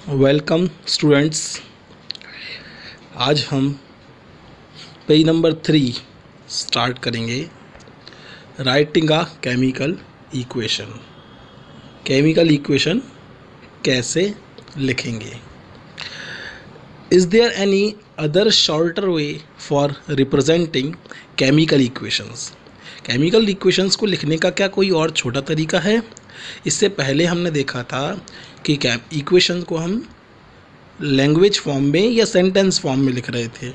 Welcome students. आज हम page number 3 start करेंगे। Writing a chemical equation. Chemical equation कैसे लिखेंगे? Is there any other shorter way for representing chemical equations? Chemical equations को लिखने का क्या कोई और छोटा तरीका है? इससे पहले हमने देखा था कि इक्वेशन को हम लैंग्वेज फॉर्म में या सेंटेंस फॉर्म में लिख रहे थे।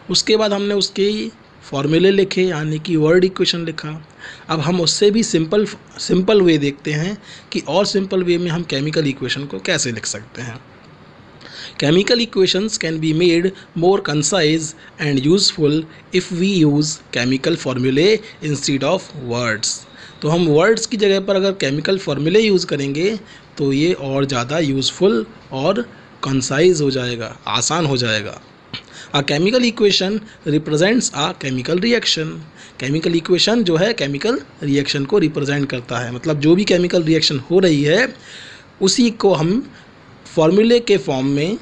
उसके बाद हमने उसके फॉर्मूले लिखे, यानी कि वर्ड इक्वेशन लिखा। अब हम उससे भी सिंपल वे देखते हैं कि और सिंपल वे में हम केमिकल इक्वेशन को कैसे लिख सकते हैं। Chemical equations can be made more concise and useful if we use chemical formulae instead of words. तो हम वर्ड्स की जगह पर अगर केमिकल फॉर्मूले यूज़ करेंगे तो ये और ज़्यादा यूज़फुल और कंसाइज हो जाएगा, आसान हो जाएगा। A chemical equation represents a chemical reaction. Chemical equation जो है केमिकल रिएक्शन को रिप्रेजेंट करता है, मतलब जो भी केमिकल रिएक्शन हो रही है उसी को हम फॉर्मूले के फॉर्म में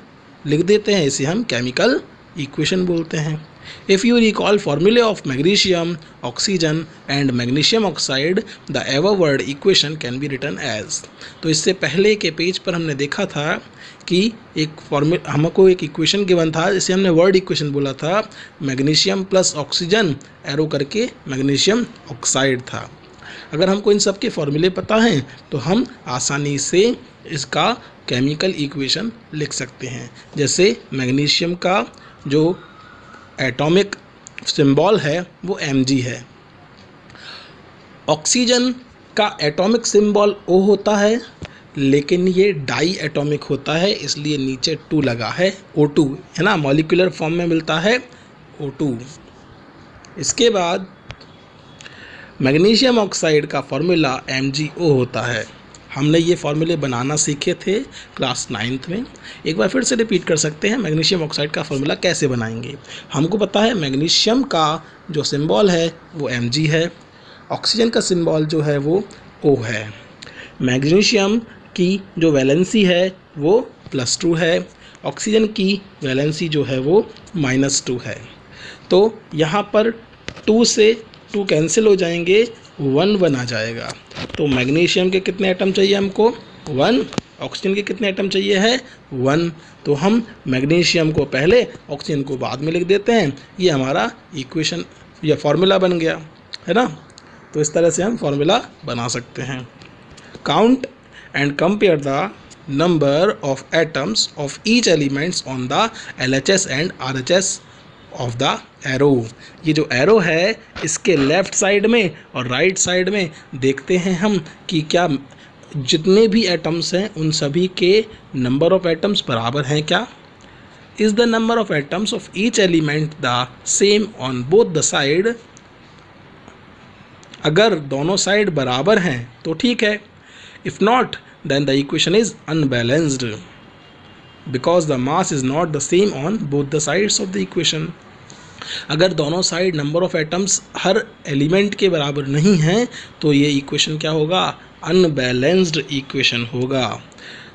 लिख देते हैं। इसे हम केमिकल इक्वेशन बोलते हैं। If you recall formulae of magnesium, oxygen and magnesium oxide, the ever word equation can be written as. तो इससे पहले के पेज पर हमने देखा था कि हमको एक इक्वेशन गिवन था, जिसे हमने वर्ड इक्वेशन बोला था। मैग्नीशियम प्लस ऑक्सीजन एरो करके मैग्नीशियम ऑक्साइड था। अगर हमको इन सब के फॉर्मूले पता हैं तो हम आसानी से इसका केमिकल इक्वेशन लिख सकते हैं। जैसे मैग्नीशियम का जो एटॉमिक सिंबल है वो Mg है। ऑक्सीजन का एटॉमिक सिंबल O होता है, लेकिन ये डाई एटॉमिक होता है, इसलिए नीचे 2 लगा है, O2 है ना, मॉलिक्यूलर फॉर्म में मिलता है O2। इसके बाद मैग्नीशियम ऑक्साइड का फॉर्मूला MgO होता है। हमने ये फॉर्मूले बनाना सीखे थे क्लास 9th में। एक बार फिर से रिपीट कर सकते हैं, मैग्नीशियम ऑक्साइड का फॉर्मूला कैसे बनाएंगे। हमको पता है मैग्नीशियम का जो सिंबल है वो Mg है, ऑक्सीजन का सिंबल जो है वो O है, मैग्नीशियम की जो वैलेंसी है वो +2 है, ऑक्सीजन की वैलेंसी जो है वो -2 है। तो यहाँ पर 2 से 2 कैंसिल हो जाएंगे, 1 आ जाएगा। तो मैग्नीशियम के कितने एटम चाहिए हमको? 1। ऑक्सीजन के कितने एटम चाहिए है? 1। तो हम मैग्नीशियम को पहले, ऑक्सीजन को बाद में लिख देते हैं। ये हमारा इक्वेशन या फॉर्मूला बन गया है ना। तो इस तरह से हम फॉर्मूला बना सकते हैं। Count and compare the number of atoms of each elements on the LHS and RHS of the arrow. ये जो एरो है इसके लेफ़्ट साइड में और राइट साइड में देखते हैं हम कि क्या जितने भी एटम्स हैं उन सभी के नंबर ऑफ एटम्स बराबर हैं क्या। Is the number of atoms of each element the same on both the side? अगर दोनों साइड बराबर हैं तो ठीक है। If not then the equation is unbalanced because the mass is not the same on both the sides of the equation. अगर दोनों side number of atoms हर एलिमेंट के बराबर नहीं हैं तो ये इक्वेशन क्या होगा? अनबैलेंस्ड इक्वेशन होगा।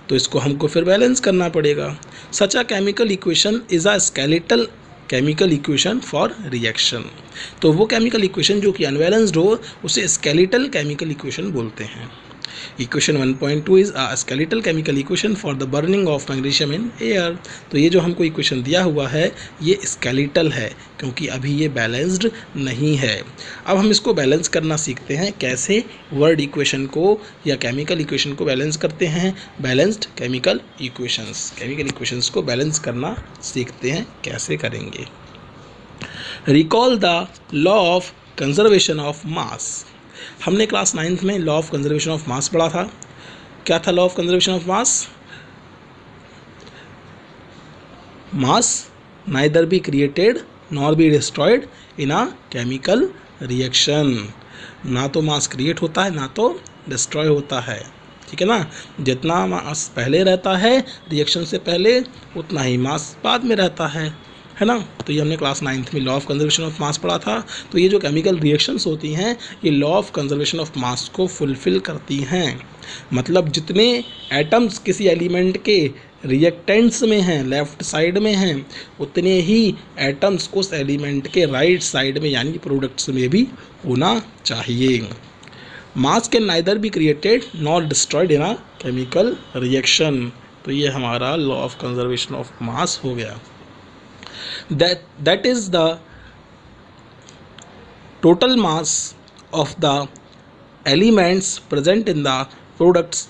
तो इसको हमको फिर बैलेंस करना पड़ेगा। Such a chemical equation is a skeletal chemical equation for reaction. तो वो केमिकल इक्वेशन जो कि अनबैलेंस्ड हो उसे स्केलेटल केमिकल इक्वेशन बोलते हैं। Equation 1.2 is a skeletal chemical equation for the burning of magnesium in air. तो ये जो हमको इक्वेशन दिया हुआ है ये स्केलेटल है, क्योंकि अभी ये बैलेंस्ड नहीं है। अब हम इसको बैलेंस करना सीखते हैं। कैसे वर्ड इक्वेशन को या केमिकल इक्वेशन को बैलेंस करते हैं? बैलेंस्ड केमिकल इक्वेशंस को बैलेंस करना सीखते हैं। कैसे करेंगे? Recall the law of conservation of मास। हमने क्लास 9th में लॉ ऑफ कंजर्वेशन ऑफ मास पढ़ा था। क्या था law of conservation of mass? Mass neither be created nor be destroyed in a chemical reaction. ना तो मास क्रिएट होता है ना तो डिस्ट्रॉय होता है, ठीक है ना। जितना मास पहले रहता है रिएक्शन से पहले, उतना ही मास बाद में रहता है। है ना। तो ये हमने क्लास 9th में लॉ ऑफ कंजर्वेशन ऑफ मास पढ़ा था। तो ये जो केमिकल रिएक्शंस होती हैं ये law of conservation of mass को फुलफिल करती हैं। मतलब जितने एटम्स किसी एलिमेंट के रिएक्टेंट्स में हैं, लेफ्ट साइड में हैं, उतने ही एटम्स उस एलिमेंट के राइट साइड में यानी प्रोडक्ट्स में भी होना चाहिए। मास can neither be created nor destroyed in a chemical reaction. तो ये हमारा लॉ ऑफ कंजर्वेशन ऑफ मास हो गया। that is the total mass of the elements present in the products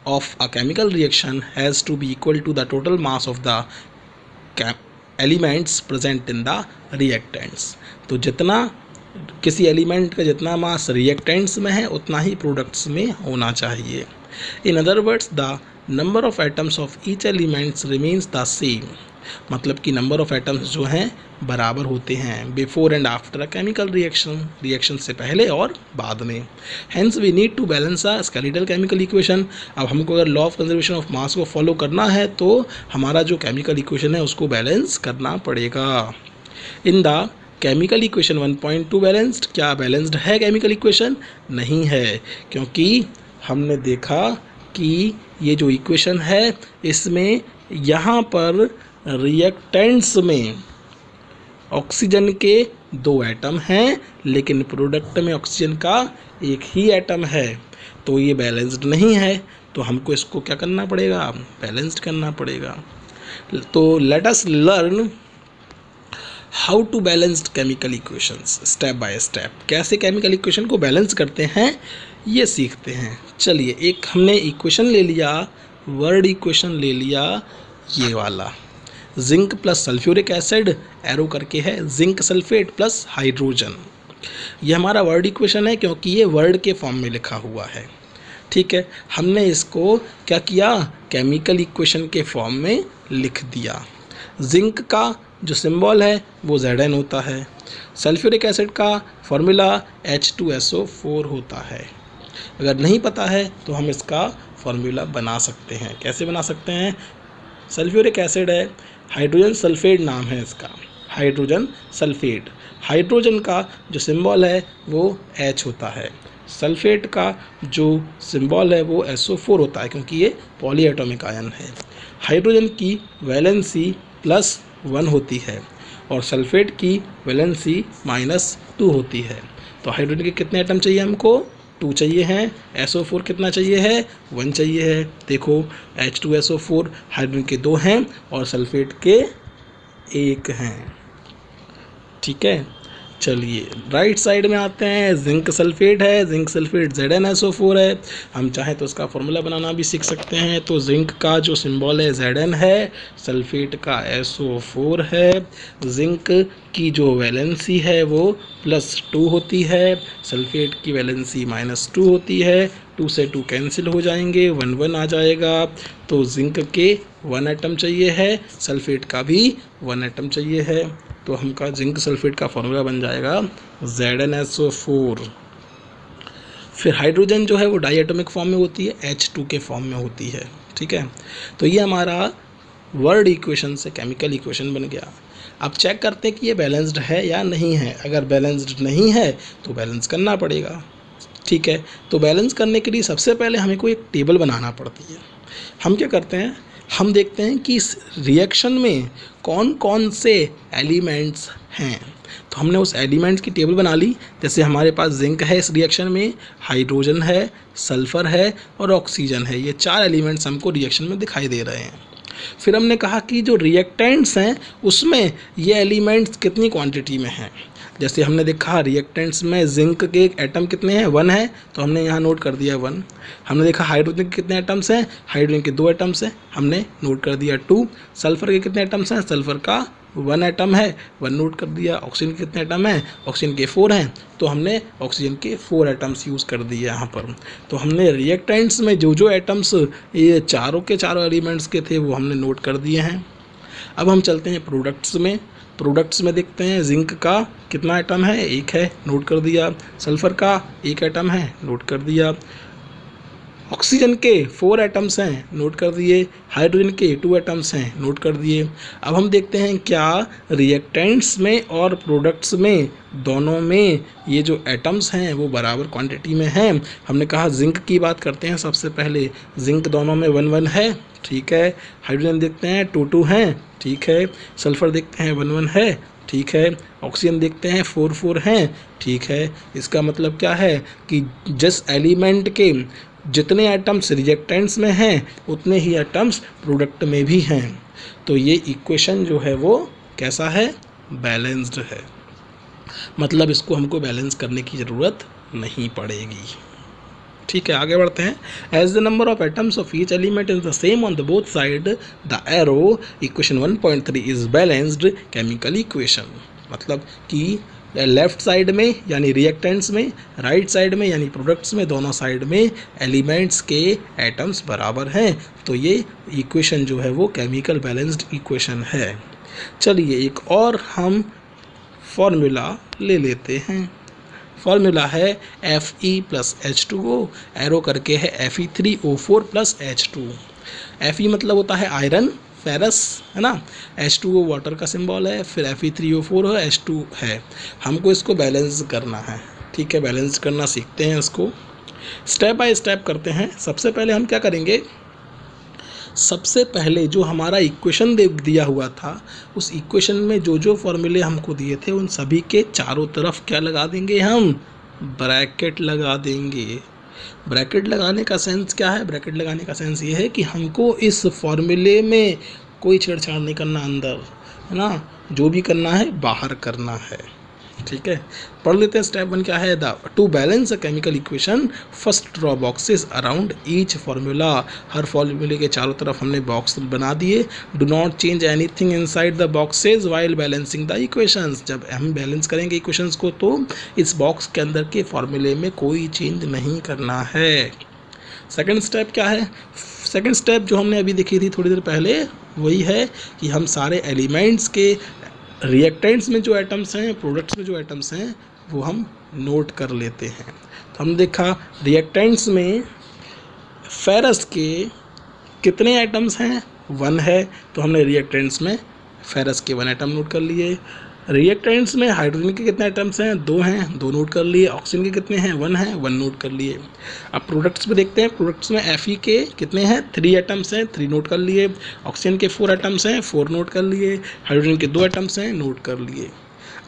of a chemical reaction has to be equal to the total mass of the elements present in the reactants। तो जितना किसी element का जितना मास reactants में है उतना ही products में होना चाहिए। In other words the number of atoms of each elements remains the same. मतलब कि नंबर ऑफ एटम्स जो हैं बराबर होते हैं before and after a chemical reaction से पहले और बाद में। Hence we need to balance a skeletal chemical equation. अब हमको अगर law of conservation of mass को फॉलो करना है तो हमारा जो केमिकल इक्वेशन है उसको बैलेंस करना पड़ेगा। In the chemical equation 1.2 balanced, क्या बैलेंस्ड है केमिकल इक्वेशन? नहीं है, क्योंकि हमने देखा कि ये जो इक्वेशन है इसमें यहाँ पर रिएक्टेंट्स में ऑक्सीजन के 2 एटम हैं लेकिन प्रोडक्ट में ऑक्सीजन का एक ही एटम है, तो ये बैलेंस्ड नहीं है। तो हमको इसको क्या करना पड़ेगा? बैलेंस्ड करना पड़ेगा। तो let us learn how to balanced chemical equations step by step. कैसे केमिकल इक्वेशन को बैलेंस करते हैं ये सीखते हैं। चलिए, एक हमने इक्वेशन ले लिया, वर्ड इक्वेशन ले लिया, ये वाला zinc plus sulphuric acid arrow करके है, जिंक सल्फेट प्लस हाइड्रोजन। ये हमारा वर्ड इक्वेशन है क्योंकि ये वर्ड के फॉर्म में लिखा हुआ है। ठीक है, हमने इसको क्या किया? केमिकल इक्वेशन के फॉर्म में लिख दिया। जिंक का जो सिंबल है वो Zn होता है, सल्फ्यूरिक एसिड का फॉर्मूला H2SO4 होता है। अगर नहीं पता है तो हम इसका फॉर्मूला बना सकते हैं। कैसे बना सकते हैं? सल्फ्यूरिक एसिड है, हाइड्रोजन सल्फेट नाम है इसका, हाइड्रोजन सल्फेट। हाइड्रोजन का जो सिंबल है वो H होता है, सल्फेट का जो सिंबल है वो SO4 होता है क्योंकि ये पॉलीएटॉमिक आयन है। हाइड्रोजन की वैलेंसी +1 होती है और सल्फेट की वैलेंसी -2 होती है। तो हाइड्रोजन के कितने एटम चाहिए हमको? 2 चाहिए हैं। SO4 कितना चाहिए है? 1 चाहिए है। देखो, H2SO4 हाइड्रोजन के 2 हैं और सल्फेट के 1 हैं। ठीक है, चलिए राइट साइड में आते हैं। जिंक सल्फेट है, जिंक सल्फेट ZnSO4 है। हम चाहें तो उसका फॉर्मूला बनाना भी सीख सकते हैं। तो जिंक का जो सिंबल है Zn है, सल्फेट का SO4 है। जिंक की जो वैलेंसी है वो +2 होती है, सल्फेट की वैलेंसी -2 होती है। 2 से 2 कैंसिल हो जाएंगे, 1 1 आ जाएगा। तो जिंक के 1 एटम चाहिए है, सल्फेट का भी 1 एटम चाहिए है। तो हमका जिंक सल्फेट का फॉर्मूला बन जाएगा ZnSO4। फिर हाइड्रोजन जो है वो डाईएटॉमिक फॉर्म में होती है, H2 के फॉर्म में होती है। ठीक है, तो ये हमारा वर्ड इक्वेशन से केमिकल इक्वेशन बन गया। अब चेक करते हैं कि ये बैलेंस्ड है या नहीं है। अगर बैलेंस्ड नहीं है तो बैलेंस करना पड़ेगा। ठीक है, तो बैलेंस करने के लिए सबसे पहले हमें कोई एक टेबल बनाना पड़ती है। हम क्या करते हैं? हम देखते हैं कि इस रिएक्शन में कौन कौन से एलिमेंट्स हैं। तो हमने उस एलिमेंट्स की टेबल बना ली। जैसे हमारे पास जिंक है, इस रिएक्शन में हाइड्रोजन है, सल्फ़र है और ऑक्सीजन है। ये 4 एलिमेंट्स हमको रिएक्शन में दिखाई दे रहे हैं। फिर हमने कहा कि जो रिएक्टेंट्स हैं उसमें ये एलिमेंट्स कितनी क्वांटिटी में हैं। जैसे हमने देखा रिएक्टेंट्स में जिंक के एटम कितने हैं? 1 है, तो हमने यहाँ नोट कर दिया 1। हमने देखा हाइड्रोजन के कितने एटम्स हैं? हाइड्रोजन के 2 एटम्स हैं, हमने नोट कर दिया 2। सल्फ़र के कितने एटम्स हैं? सल्फ़र का 1 एटम है, 1 नोट कर दिया। ऑक्सीजन के कितने एटम हैं? ऑक्सीजन के 4 हैं, तो हमने ऑक्सीजन के 4 एटम्स यूज़ कर दिए यहाँ पर। तो हमने रिएक्टेंट्स में जो जो एटम्स ये चारों के चारों एलिमेंट्स के थे वो हमने नोट कर दिए हैं। अब हम चलते हैं प्रोडक्ट्स में। प्रोडक्ट्स में देखते हैं जिंक का कितना एटम है? 1 है, नोट कर दिया। सल्फ़र का 1 एटम है, नोट कर दिया। ऑक्सीजन के 4 एटम्स हैं, नोट कर दिए। हाइड्रोजन के 2 एटम्स हैं, नोट कर दिए। अब हम देखते हैं क्या रिएक्टेंट्स में और प्रोडक्ट्स में दोनों में ये जो एटम्स हैं वो बराबर क्वांटिटी में हैं। हमने कहा जिंक की बात करते हैं सबसे पहले, जिंक दोनों में 1 1 है, ठीक है। हाइड्रोजन देखते हैं 2 2 हैं, ठीक है। सल्फर देखते हैं 1 1 है, ठीक है। ऑक्सीजन देखते हैं 4 4 हैं, ठीक है। इसका मतलब क्या है कि जिस एलिमेंट के जितने एटम्स रिएक्टेंट्स में हैं उतने ही एटम्स प्रोडक्ट में भी हैं। तो ये इक्वेशन जो है वो कैसा है, बैलेंस्ड है। मतलब इसको हमको बैलेंस करने की ज़रूरत नहीं पड़ेगी। ठीक है, आगे बढ़ते हैं। As the number of atoms of each element is the same on the both side the arrow, equation 1.3 is balanced chemical equation. मतलब कि लेफ्ट साइड में यानी रिएक्टेंट्स में, राइट साइड में यानी प्रोडक्ट्स में, दोनों साइड में एलिमेंट्स के एटम्स बराबर हैं। तो ये इक्वेशन जो है वो केमिकल बैलेंस्ड इक्वेशन है। चलिए एक और हम फॉर्मूला ले लेते हैं। फॉर्मूला है Fe + H2O, एरो करके है Fe3O4 + H2। Fe मतलब होता है आयरन, फेरस, है ना। H2O वाटर का सिंबल है, फिर Fe3O4 है, H2 है। हमको इसको बैलेंस करना है, ठीक है। बैलेंस करना सीखते हैं इसको, स्टेप बाय स्टेप करते हैं। सबसे पहले हम क्या करेंगे, सबसे पहले जो हमारा इक्वेशन दिया हुआ था उस इक्वेशन में जो जो फॉर्मूले हमको दिए थे उन सभी के चारों तरफ क्या लगा देंगे, हम ब्रैकेट लगा देंगे। ब्रैकेट लगाने का सेंस क्या है, ब्रैकेट लगाने का सेंस ये है कि हमको इस फॉर्मूले में कोई छेड़छाड़ नहीं करना, अंदर, है ना, जो भी करना है बाहर करना है, ठीक है। पढ़ लेते हैं स्टेप 1 क्या है। To balance a chemical equation first draw boxes around each formula. हर फॉर्मूले के चारों तरफ हमने बॉक्स बना दिए। Do not change anything inside the boxes while balancing the equations. जब हम बैलेंस करेंगे इक्वेशंस को तो इस बॉक्स के अंदर के फॉर्मूले में कोई चेंज नहीं करना है। सेकंड स्टेप क्या है, सेकंड स्टेप जो हमने अभी देखी थी थोड़ी देर पहले वही है कि हम सारे एलिमेंट्स के रिएक्टेंट्स में जो एटम्स हैं, प्रोडक्ट्स में जो एटम्स हैं वो हम नोट कर लेते हैं। तो हमने देखा रिएक्टेंट्स में फेरस के कितने एटम्स हैं, 1 है, तो हमने रिएक्टेंट्स में फेरस के 1 एटम नोट कर लिए। रिएक्टेंट्स में हाइड्रोजन के कितने एटम्स हैं, 2 हैं, 2 नोट कर लिए। ऑक्सीजन के कितने हैं, 1 है, 1 नोट कर लिए। अब प्रोडक्ट्स में देखते हैं, प्रोडक्ट्स में Fe के कितने हैं, 3 एटम्स हैं, 3 नोट कर लिए। ऑक्सीजन के 4 एटम्स हैं, 4 नोट कर लिए। हाइड्रोजन के 2 एटम्स हैं, नोट कर लिए।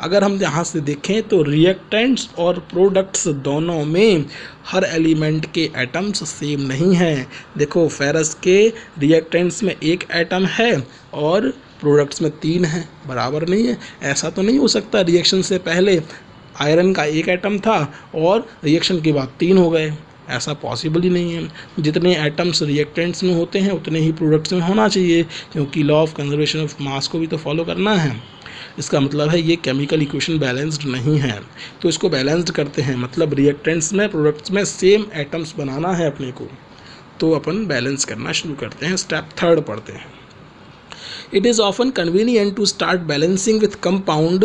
अगर हम यहाँ से देखें तो रिएक्टेंट्स और प्रोडक्ट्स दोनों में हर एलिमेंट के एटम्स सेम नहीं हैं। देखो फेरस के रिएक्टेंट्स में 1 एटम है और प्रोडक्ट्स में 3 हैं, बराबर नहीं है। ऐसा तो नहीं हो सकता रिएक्शन से पहले आयरन का 1 एटम था और रिएक्शन के बाद 3 हो गए, ऐसा पॉसिबल ही नहीं है। जितने एटम्स रिएक्टेंट्स में होते हैं उतने ही प्रोडक्ट्स में होना चाहिए, क्योंकि law of conservation of mass को भी तो फॉलो करना है। इसका मतलब है ये केमिकल इक्वेशन बैलेंस्ड नहीं है। तो इसको बैलेंस्ड करते हैं, मतलब रिएक्टेंट्स में प्रोडक्ट्स में सेम एटम्स बनाना है अपने को। तो अपन बैलेंस करना शुरू करते हैं। स्टेप 3 पढ़ते हैं। It is often convenient to start balancing with compound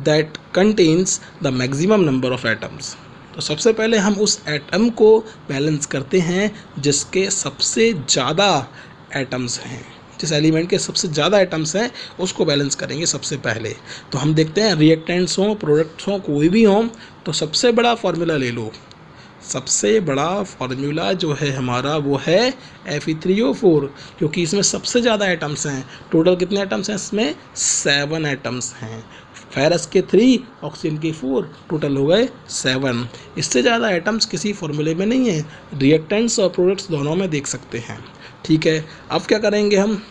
that contains the maximum number of atoms. तो सबसे पहले हम उस एटम को बैलेंस करते हैं जिसके सबसे ज़्यादा एटम्स हैं, जिस एलिमेंट के सबसे ज़्यादा एटम्स हैं उसको बैलेंस करेंगे सबसे पहले। तो हम देखते हैं रिएक्टेंट्स हों, प्रोडक्ट्स हों, कोई भी हों, तो सबसे बड़ा फार्मूला ले लो। सबसे बड़ा फार्मूला जो है हमारा वो है Fe3O4, क्योंकि इसमें सबसे ज़्यादा एटम्स हैं। टोटल कितने एटम्स हैं इसमें, 7 एटम्स हैं। फेरस के 3, ऑक्सीजन के 4, टोटल हो गए 7। इससे ज़्यादा एटम्स किसी फार्मूले में नहीं है। रिएक्टेंट्स और प्रोडक्ट्स दोनों में देख सकते हैं, ठीक है। अब क्या करेंगे हम,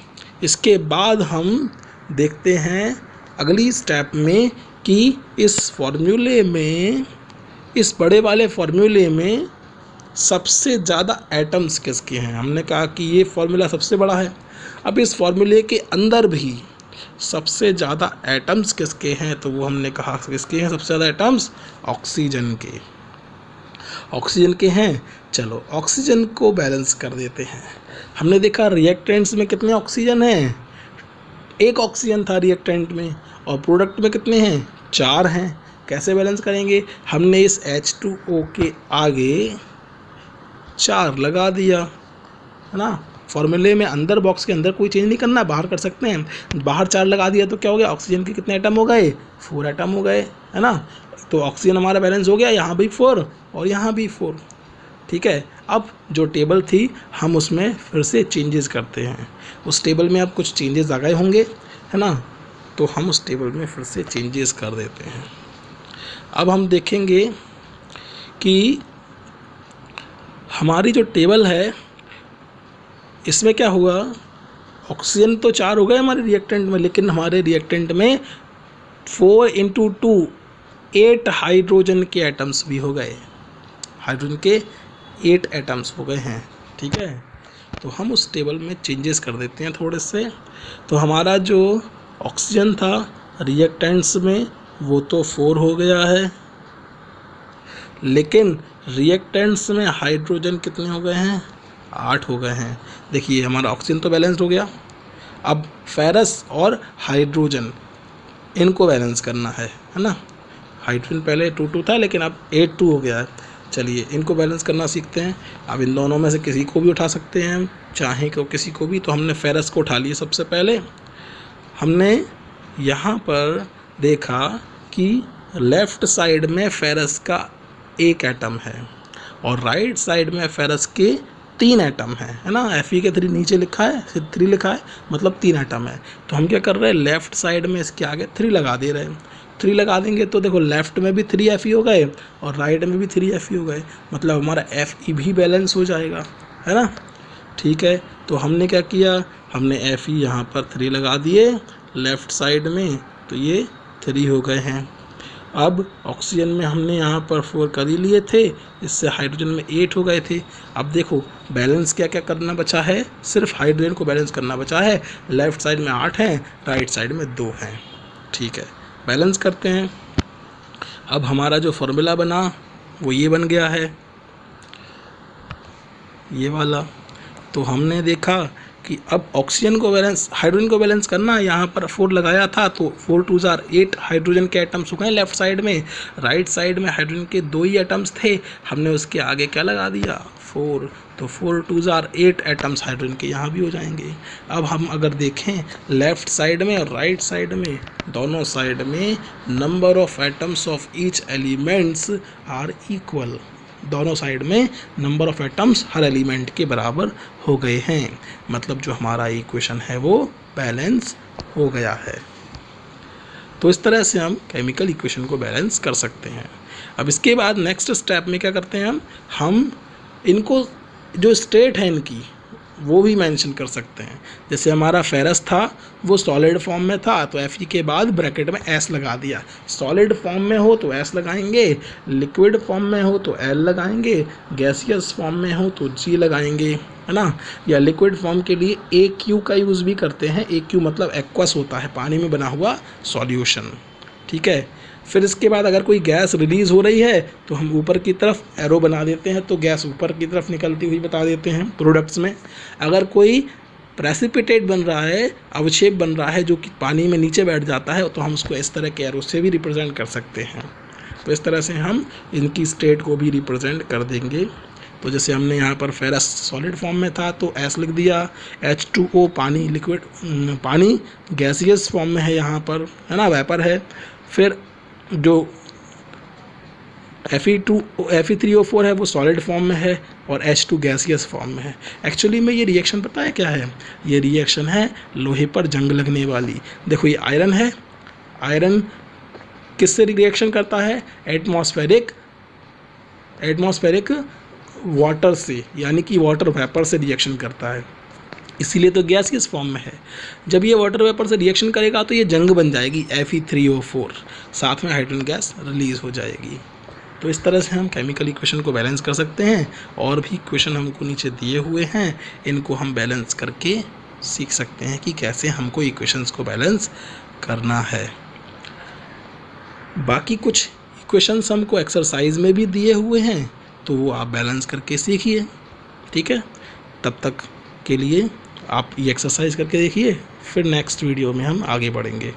इसके बाद हम देखते हैं अगली स्टेप में कि इस फार्मूले में, इस बड़े वाले फार्मूले में सबसे ज़्यादा एटम्स किसके हैं। हमने कहा कि ये फार्मूला सबसे बड़ा है। अब इस फार्मूले के अंदर भी सबसे ज़्यादा एटम्स किसके हैं, तो वो हमने कहा किसके हैं सबसे ज़्यादा एटम्स, ऑक्सीजन के। ऑक्सीजन के हैं। चलो ऑक्सीजन को बैलेंस कर देते हैं। हमने देखा रिएक्टेंट्स में कितने ऑक्सीजन हैं, 1 ऑक्सीजन था रिएक्टेंट में, और प्रोडक्ट में कितने हैं, 4 हैं। कैसे बैलेंस करेंगे, हमने इस H2O के आगे 4 लगा दिया, है ना। फॉर्मूले में अंदर बॉक्स के अंदर कोई चेंज नहीं करना, बाहर कर सकते हैं। बाहर 4 लगा दिया तो क्या हो गया, ऑक्सीजन के कितने एटम हो गए, 4 एटम हो गए, है ना। तो ऑक्सीजन हमारा बैलेंस हो गया, यहाँ भी 4 और यहाँ भी 4, ठीक है। अब जो टेबल थी हम उसमें फिर से चेंजेस करते हैं। उस टेबल में अब कुछ चेंजेस आ गए होंगे, है ना, तो हम उस टेबल में फिर से चेंजेस कर देते हैं। अब हम देखेंगे कि हमारी जो टेबल है इसमें क्या हुआ, ऑक्सीजन तो 4 हो गए हमारे रिएक्टेंट में, लेकिन हमारे रिएक्टेंट में 4 × 2 8 हाइड्रोजन के एटम्स भी हो गए, हाइड्रोजन के 8 एटम्स हो गए हैं, ठीक है। तो हम उस टेबल में चेंजेस कर देते हैं थोड़े से। तो हमारा जो ऑक्सीजन था रिएक्टेंट्स में वो तो 4 हो गया है, लेकिन रिएक्टेंट्स में हाइड्रोजन कितने हो गए हैं, 8 हो गए हैं। देखिए हमारा ऑक्सीजन तो बैलेंस्ड हो गया, अब फेरस और हाइड्रोजन इनको बैलेंस करना है ना। हाइड्रोजन पहले 2 था लेकिन अब 8 हो गया है। चलिए इनको बैलेंस करना सीखते हैं। अब इन दोनों में से किसी को भी उठा सकते हैं हम, चाहें तो किसी को भी। तो हमने फेरस को उठा लिया सबसे पहले। हमने यहाँ पर देखा कि लेफ़्ट साइड में फेरस का 1 एटम है और राइट साइड में फेरस के 3 एटम है ना। Fe के 3 नीचे लिखा है, फिर 3 लिखा है, मतलब 3 एटम है। तो हम क्या कर रहे हैं, लेफ़्ट साइड में इसके आगे 3 लगा दे रहे हैं। 3 लगा देंगे तो देखो लेफ़्ट में भी 3 Fe हो गए और राइट में भी 3 Fe हो गए, मतलब हमारा Fe भी बैलेंस हो जाएगा, है ना। ठीक है, तो हमने क्या किया, हमने Fe यहाँ पर 3 लगा दिए लेफ़्ट साइड में, तो ये 3 हो गए हैं। अब ऑक्सीजन में हमने यहाँ पर 4 कर ही लिए थे, इससे हाइड्रोजन में 8 हो गए थे। अब देखो बैलेंस क्या क्या करना बचा है, सिर्फ हाइड्रोजन को बैलेंस करना बचा है। लेफ़्ट साइड में 8 हैं, राइट साइड में 2 हैं। ठीक है, बैलेंस करते हैं। अब हमारा जो फॉर्मूला बना वो ये बन गया है, ये वाला। तो हमने देखा कि अब ऑक्सीजन को बैलेंस, हाइड्रोजन को बैलेंस करना, यहाँ पर 4 लगाया था तो 4 × 2 = 8 हाइड्रोजन के एटम्स हो गए लेफ्ट साइड में। राइट साइड में हाइड्रोजन के 2 ही एटम्स थे, हमने उसके आगे क्या लगा दिया, 4। तो 4 × 2 = 8 एटम्स हाइड्रोजन के यहाँ भी हो जाएंगे। अब हम अगर देखें लेफ़्ट साइड में और राइट साइड में, दोनों साइड में number of atoms of each elements are equal. दोनों साइड में नंबर ऑफ एटम्स हर एलिमेंट के बराबर हो गए हैं, मतलब जो हमारा इक्वेशन है वो बैलेंस हो गया है। तो इस तरह से हम केमिकल इक्वेशन को बैलेंस कर सकते हैं। अब इसके बाद नेक्स्ट स्टेप में क्या करते हैं, हम इनको जो स्टेट है इनकी वो भी मेंशन कर सकते हैं। जैसे हमारा फेरस था वो सॉलिड फॉर्म में था तो Fe के बाद ब्रैकेट में S लगा दिया। सॉलिड फॉर्म में हो तो S लगाएंगे, लिक्विड फॉर्म में हो तो L लगाएंगे, गैसियस फॉर्म में हो तो G लगाएंगे, है ना। या लिक्विड फॉर्म के लिए AQ का यूज़ भी करते हैं। AQ मतलब एक्वस होता है, पानी में बना हुआ सॉल्यूशन। ठीक है, फिर इसके बाद अगर कोई गैस रिलीज़ हो रही है तो हम ऊपर की तरफ एरो बना देते हैं, तो गैस ऊपर की तरफ निकलती हुई बता देते हैं प्रोडक्ट्स में। अगर कोई प्रेसिपिटेट बन रहा है, अवक्षेप बन रहा है जो कि पानी में नीचे बैठ जाता है, तो हम उसको इस तरह के एरो से भी रिप्रेजेंट कर सकते हैं। तो इस तरह से हम इनकी स्टेट को भी रिप्रेजेंट कर देंगे। तो जैसे हमने यहाँ पर फेरस सॉलिड फॉर्म में था तो S लिख दिया, H2O पानी, लिक्विड पानी गैसियस फॉर्म में है यहाँ पर, है ना, वेपर है। फिर जो Fe3O4 है वो सॉलिड फॉर्म में है और H2 गैसियस फॉर्म में है। एक्चुअली में ये रिएक्शन पता है क्या है, ये रिएक्शन है लोहे पर जंग लगने वाली। देखो ये आयरन है, आयरन किससे रिएक्शन करता है, एटमॉस्फेरिक वाटर से, यानी कि वाटर वेपर से रिएक्शन करता है, इसीलिए तो गैसियस फॉर्म में है। जब ये वाटर वेपर से रिएक्शन करेगा तो ये जंग बन जाएगी Fe3O4, साथ में हाइड्रोजन गैस रिलीज़ हो जाएगी। तो इस तरह से हम केमिकल इक्वेशन को बैलेंस कर सकते हैं। और भी इक्वेशन हमको नीचे दिए हुए हैं, इनको हम बैलेंस करके सीख सकते हैं कि कैसे हमको इक्वेशंस को बैलेंस करना है। बाकी कुछ इक्वेशंस हमको एक्सरसाइज में भी दिए हुए हैं, तो वो आप बैलेंस करके सीखिए। ठीक है, तब तक के लिए आप ये एक्सरसाइज करके देखिए, फिर नेक्स्ट वीडियो में हम आगे बढ़ेंगे।